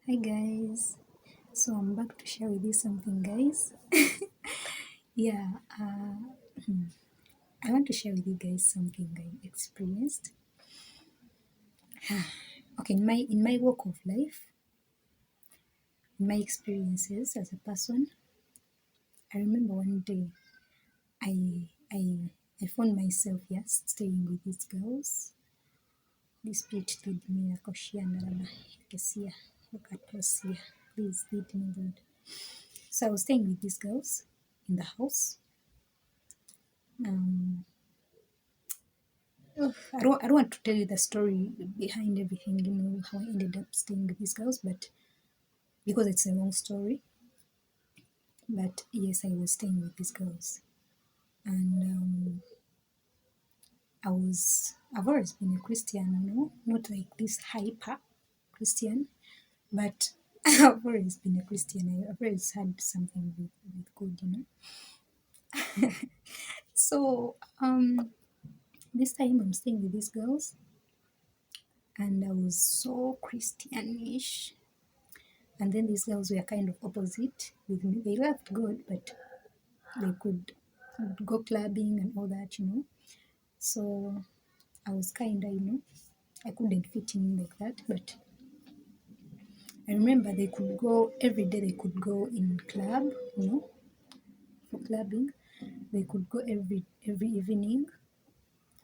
Hi guys, so I'm back to share with you something, guys. Yeah, I want to share with you guys something I experienced. Okay, in my walk of life, in my experiences as a person, I remember one day I I I found myself staying with these girls. The spirit lead me, Akoshia Narama, Kesia, Okatosia. Please lead me, Lord. So I was staying with these girls in the house. Um, I don't want to tell you the story behind everything, how I ended up staying with these girls, but because it's a long story. But yes, I was staying with these girls, and I've always been a Christian, not like this hyper Christian, but I've always been a Christian. I've always had something with God. So this time I'm staying with these girls, and I was so Christianish. And then these girls were kind of opposite with me. They loved God, but they could go clubbing and all that. So I was kind of, I couldn't fit in like that. But I remember they could go every day, they could go in club, for clubbing. They could go every evening.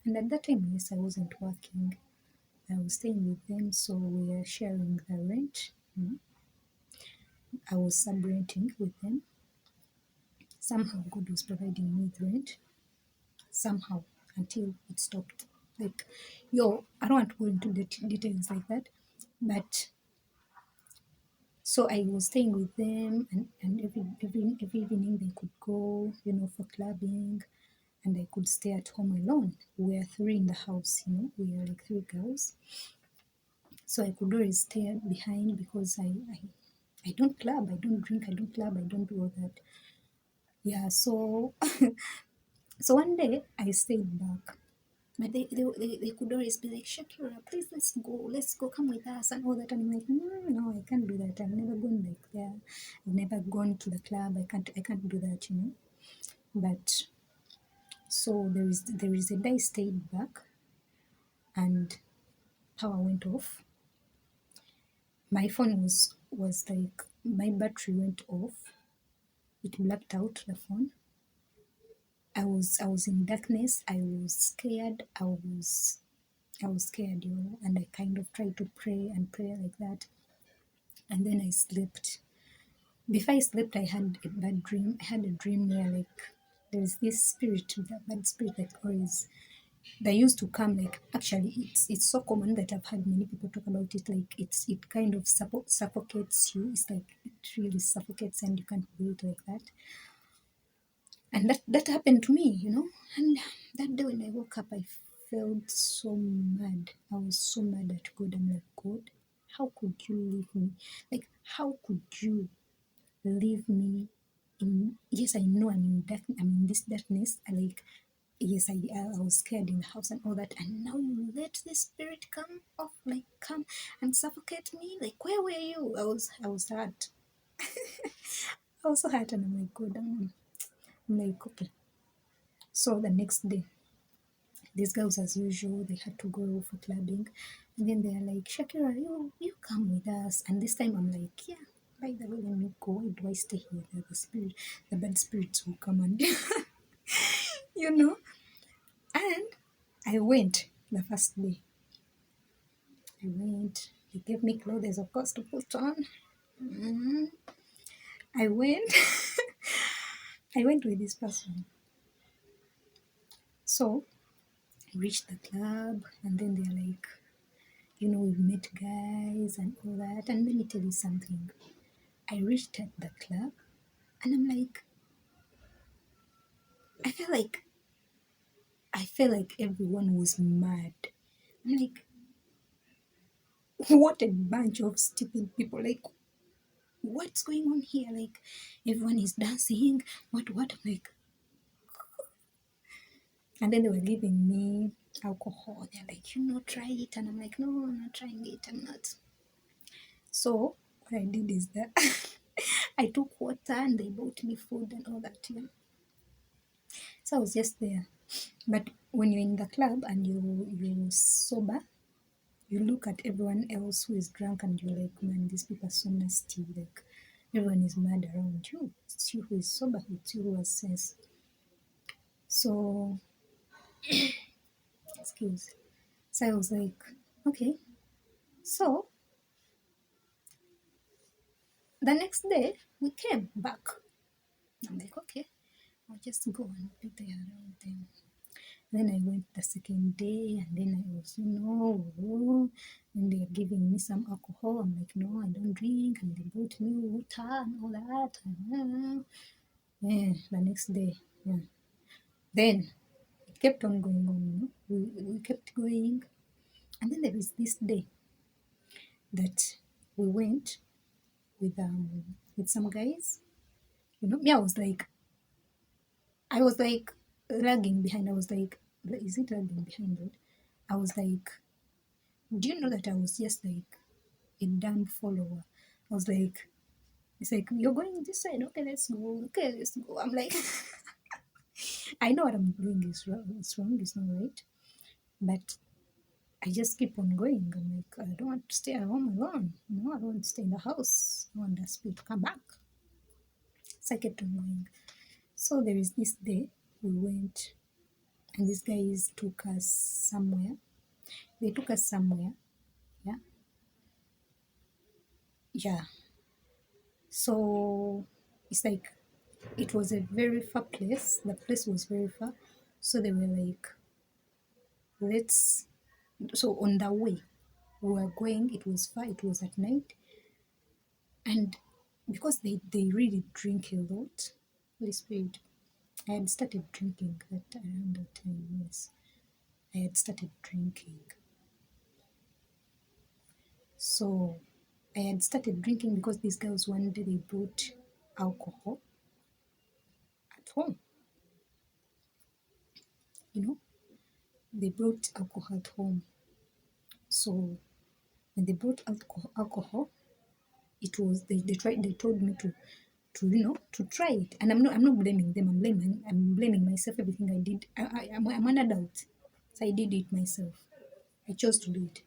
And at that time, yes, I wasn't working. I was staying with them, so we were sharing the rent. I was sub-renting with them. Somehow God was providing me with rent. Somehow, until it stopped. Like, I don't want to go into the details like that, but so I was staying with them, and every evening they could go, for clubbing, and I could stay at home alone. We are three in the house, we are like three girls, so I could always stay behind because I don't club, I don't drink, I don't club, I don't do all that. Yeah, so so one day I stayed back. But they could always be like, Shakira, please let's go, come with us and all that. And I'm like, no, I can't do that. I've never gone like there. I've never gone to the club. I can't do that. But so there is a day I stayed back and power went off. My phone was like my battery went off. It blacked out the phone. I was in darkness. I was scared, and I kind of tried to pray and pray like that. And then I slept. Before I slept, I had a bad dream. I had a dream where like there's this spirit, that bad spirit that always that used to come. Like actually, it's so common that I've had many people talk about it. Like it kind of suffocates you. It's like it really suffocates, and you can't breathe like that. And that happened to me. And that day when I woke up, I felt so mad. I was so mad at God. I'm like, God, how could you leave me? Like, how could you leave me in? Yes, I know I'm in this darkness. Yes, I was scared in the house and all that, and now you let the spirit come and suffocate me. Like, where were you? I was hurt. I was so hurt, and I'm like, God, I'm like, okay. So the next day, these girls, as usual, they had to go for clubbing, and then they're like, Shakira, you come with us. And this time, I'm like, yeah. By the way, let me go. Why do I stay here? The bad spirits will come and you know. And I went the first day. I went. They gave me clothes, of course, to put on. Mhm. I went. I went with this person. So I reached the club, and then they're like, we've met guys and all that. And let me tell you something. I reached at the club, and I'm like, I felt like I felt like everyone was mad. I'm like, what a bunch of stupid people! Like, what's going on here? Like, everyone is dancing. What? I'm like, and then they were giving me alcohol. They're like, try it, and I'm like, no, I'm not trying it. I'm not. So What I did is that I took water and they bought me food and all that. Yeah. So I was just there. But when you're in the club and you sober, you look at everyone else who is drunk and you're like, man, these people are so nasty. Like everyone is mad around you. It's you who is sober, it's you who has sense. So excuse. So I was like, okay. So the next day we came back. I'm like, okay, I'll just go and be there around them. Then I went the second day, and then I was, and they're giving me some alcohol. I'm like, no, I don't drink. And they brought me water and all that. Yeah, the next day, yeah. Then it kept on going on, we kept going. And then there is this day that we went with some guys. Me, I was like lagging behind. I was like, is it lagging behind? It? I was like, do you know that I was just like a dumb follower? I was like, it's like, you're going this side. Okay, let's go. Okay, let's go. I'm like, I know what I'm doing is wrong. It's wrong. It's not right. But I just keep on going. I'm like, I don't want to stay at home alone. I don't want to stay in the house. I want the spirit to come back. So I kept on going. So there is this day we went, and these guys took us somewhere. They took us somewhere. Yeah. Yeah. So it's like it was a very far place. The place was very far. So they were like, let's. So on the way, we were going, it was far, it was at night. And because they really drink a lot, Holy Spirit, I had started drinking around that time, yes. I had started drinking. So I had started drinking because these girls one day they brought alcohol at home. You know, they brought alcohol at home. So when they brought alcohol, it was they told me to try it. And I'm not blaming them. I'm blaming myself. Everything I did. I'm an adult, so I did it myself. I chose to do it.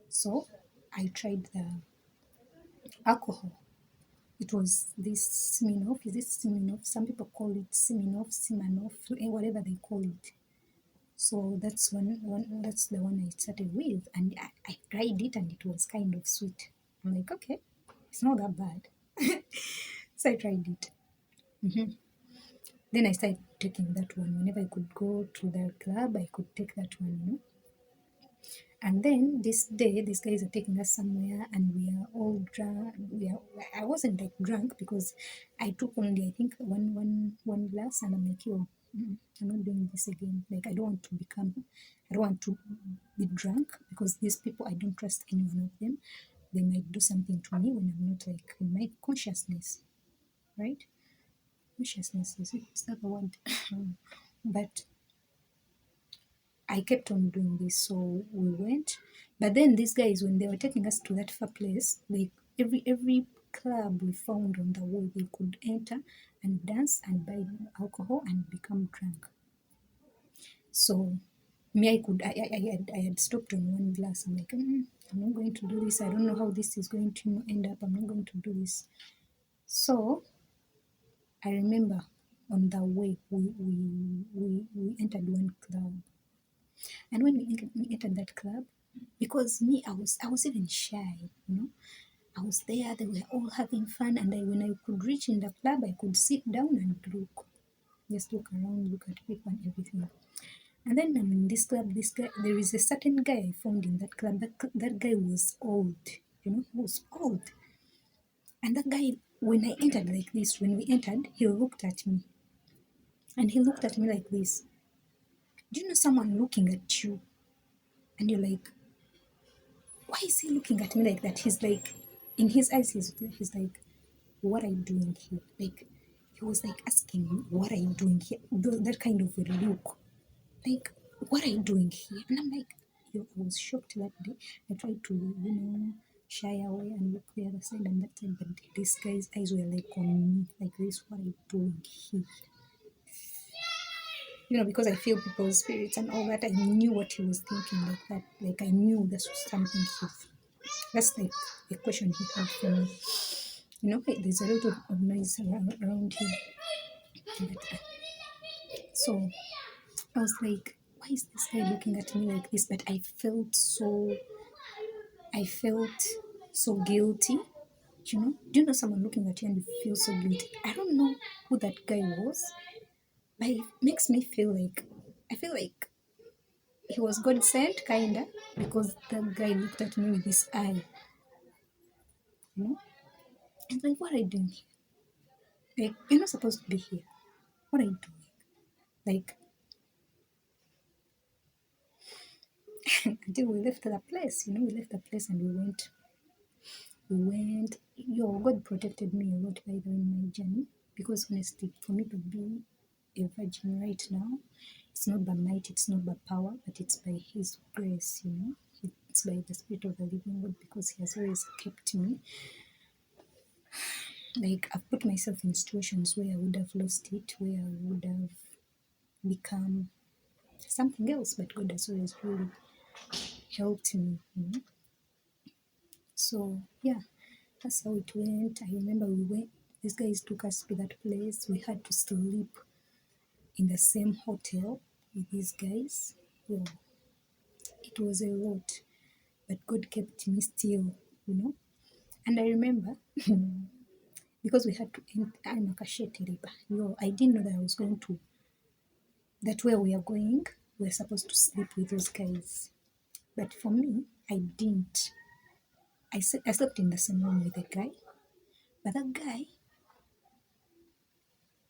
So I tried the alcohol. It was this Smirnoff. Is it Smirnoff? Some people call it Smirnoff, whatever they call it. So that's the one I started with, and I tried it, and it was kind of sweet. I'm like, okay, it's not that bad. So I tried it. Then I started taking that one. Whenever I could go to the club, I could take that one. And then this day, these guys are taking us somewhere, and we are all drunk. I wasn't like drunk because I took only, I think, one glass, and I'm like, yo, I'm not doing this again. Like, I don't want to be drunk because these people, I don't trust any one of them. They might do something to me when I'm not like in my consciousness, right? Consciousness is it? It's not the word, but I kept on doing this, so we went. But then these guys, when they were taking us to that far place, they every club we found on the way, they could enter and dance and buy alcohol and become drunk. So me, I had stopped on one glass. I'm like, I'm not going to do this. I don't know how this is going to end up. I'm not going to do this. So I remember on the way we entered one club. And when we entered that club, because me, I was even shy. I was there, they were all having fun, and when I could reach in the club, I could sit down and just look around, look at people and everything. And then I'm in this club, this guy, there is a certain guy I found in that club. That guy was old, he was old. And that guy, when I entered like this, when we entered, he looked at me. And he looked at me like this. Do you know someone looking at you? And you're like, why is he looking at me like that? He's like, in his eyes, he's like, what are you doing here? Like, he was like asking me, what are you doing here? That kind of a look. Like, what are you doing here? And I'm like, I was shocked that day. I tried to, shy away and look the other side and that side. But this guy's eyes were like on me, like this. What are you doing here? Because I feel people's spirits and all that. I knew what he was thinking like that. Like I knew this was something that's like a question he had for me. There's a lot of noise around him. But, so I was like, why is this guy looking at me like this? But I felt so guilty. Do you know someone looking at you and you feel so guilty? I don't know who that guy was, but it makes me I feel like he was God sent, kinda, because that guy looked at me with his eye. You know, and like, what are you doing here? Like, you're not supposed to be here. What are you doing? Like, until we left the place. We left the place and we went. God protected me a lot by the way in my journey, because honestly, for me to be a virgin right now, it's not by might, it's not by power, but it's by His grace. It's by the Spirit of the Living God, because He has always kept me. Like, I've put myself in situations where I would have lost it, where I would have become something else, but God has always really helped me. So, yeah, that's how it went. I remember these guys took us to that place. We had to sleep in the same hotel with these guys. Yeah, it was a lot, but God kept me still. And I remember because we had to enter Makashete River. I didn't know that I was going to, that where we are going, we're supposed to sleep with those guys. But for me, I didn't. I slept in the same room with the guy, but that guy,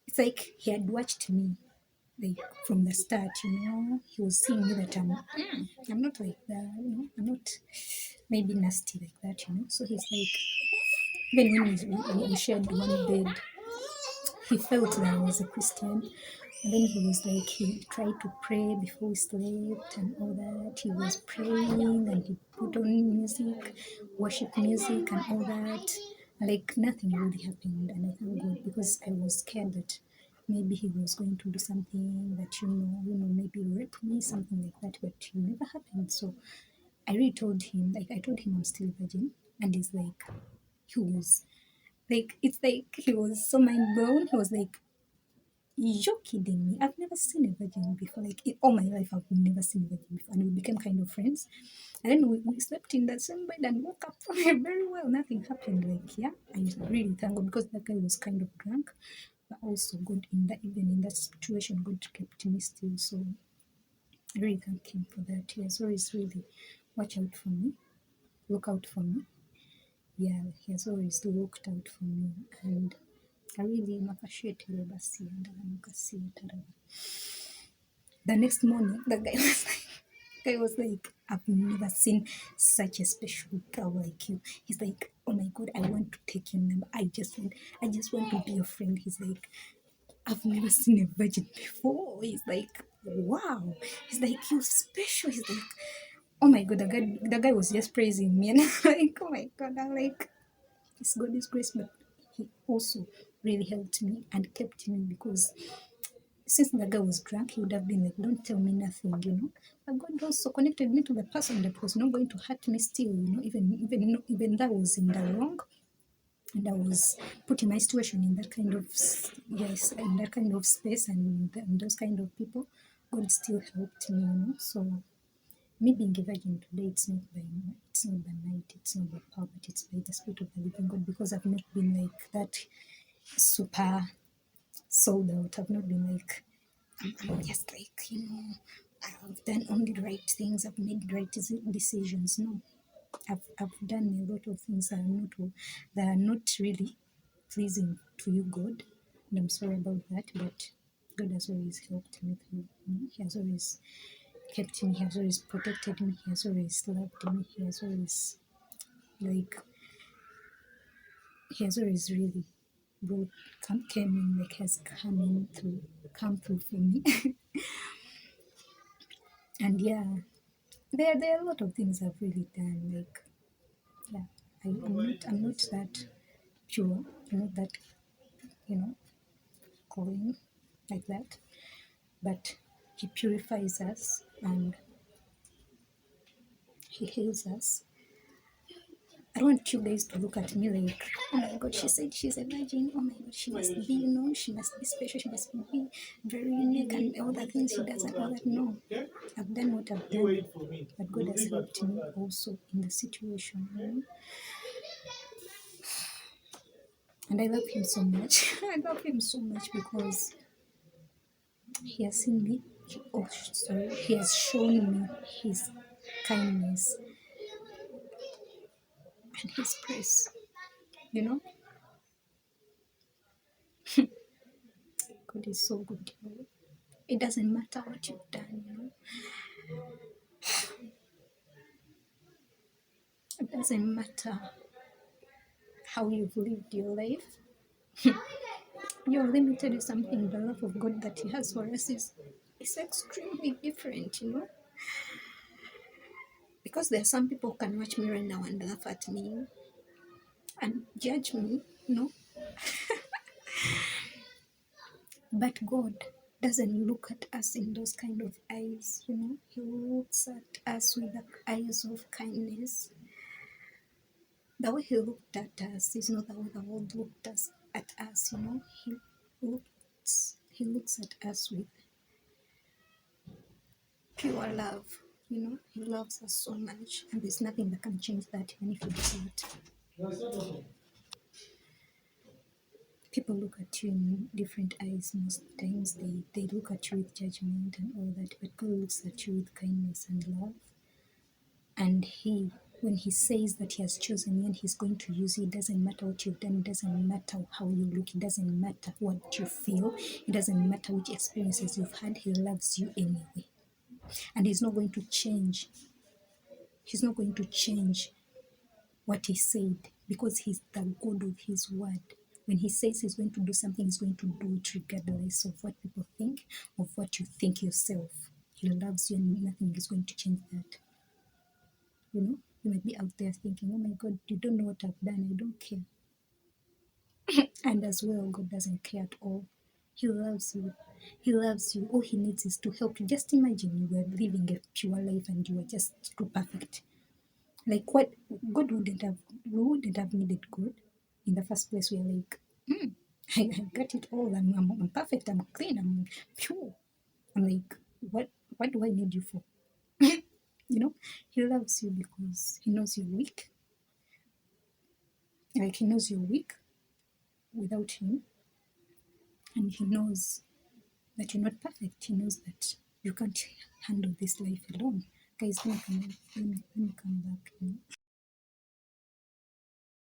it's like he had watched me, like from the start. He was seeing me that I'm not like that. I'm not maybe nasty like that. So he's like, even when we shared one bed, he felt that I was a Christian. And then he was like, he tried to pray before we slept and all that. He was praying and he put on music, worship music and all that. Like, nothing really happened. And I thank God, because I was scared that maybe he was going to do something that, maybe rape me, something like that. But it never happened. So I really told him, like, I told him I'm still a virgin. And he's like, he was like, it's like he was so mind blown. He was like, you're kidding me. I've never seen a virgin before. Like, in all my life, I've never seen a virgin before. And we became kind of friends. And then we slept in the same bed and woke up very well. Nothing happened. Like, yeah, I really thank God, because that guy was kind of drunk. But also God, even in that situation, God kept me still. So I really thank Him for that. He has always really watched out for me, look out for me. Yeah, He has always looked out for me. And I really appreciate it. The next morning, the guy was like, I've never seen such a special girl like you. He's like, oh my God, I want to take your number. I just want to be your friend. He's like, I've never seen a virgin before. He's like, wow. He's like, you're special. He's like, oh my God, the guy was just praising me. And I'm like, oh my God, I'm like, it's God's grace, but He also really helped me and kept me, because since the guy was drunk, he would have been like, don't tell me nothing. But God also connected me to the person that was not going to hurt me still, even though I was in the wrong, and I was putting my situation in that kind of, yes, in that kind of space, and those kind of people. God still helped me. So me being a virgin today, it's not by might, it's not by power, but it's by the Spirit of the Living God, because I've not been like that super sold out. I've not been like, I'm just like, I've done only the right things, I've made the right decisions. No, I've done a lot of things that are not really pleasing to you, God. And I'm sorry about that, but God has always helped me through. He has always kept me, He has always protected me, He has always loved me, like, He has always really came in, like, has come through for me. And yeah, there are a lot of things I've really done, like, yeah. I'm not that pure. I'm not that, you know, clean like that. But He purifies us and He heals us. I don't want you guys to look at me like, oh my God, she said she's a virgin. Oh my God, she must be, she must be special. She must be very unique and all the things she does and all that. No, I've done what I've done, but God has helped me also in the situation. And I love Him so much. I love Him so much because He has seen me. Oh, sorry. He has shown me His kindness and His grace. You know, God is so good. It doesn't matter what you've done. It doesn't matter how you've lived your life. You're limited to something. The love of God that He has for us is extremely different. Because there are some people who can watch me right now and laugh at me and judge me. But God doesn't look at us in those kind of eyes. He looks at us with the eyes of kindness. The way He looked at us is not the way the world looked at us. He looks at us with pure love. He loves us so much, and there's nothing that can change that, even if you do it. People look at you in different eyes most times. They look at you with judgment and all that, but God looks at you with kindness and love. And when He says that He has chosen you and He's going to use you, it doesn't matter what you've done, it doesn't matter how you look, it doesn't matter what you feel, it doesn't matter which experiences you've had. He loves you anyway. And He's not going to change. He's not going to change what He said, because He's the God of His word. When He says He's going to do something, He's going to do it regardless of what people think, of what you think yourself. He loves you and nothing is going to change that. You might be out there thinking, oh my God, you don't know what I've done. I don't care. And as well, God doesn't care at all. He loves you. He loves you. All He needs is to help you. Just imagine you were living a pure life and you were just too perfect. Like what? God wouldn't have, we wouldn't have needed God in the first place. We're like, I got it all. I'm perfect. I'm clean. I'm pure. I'm like, what do I need you for? He loves you because He knows you're weak. Like He knows you're weak without Him, and He knows that you're not perfect. He knows that you can't handle this life alone. Guys, let me come back.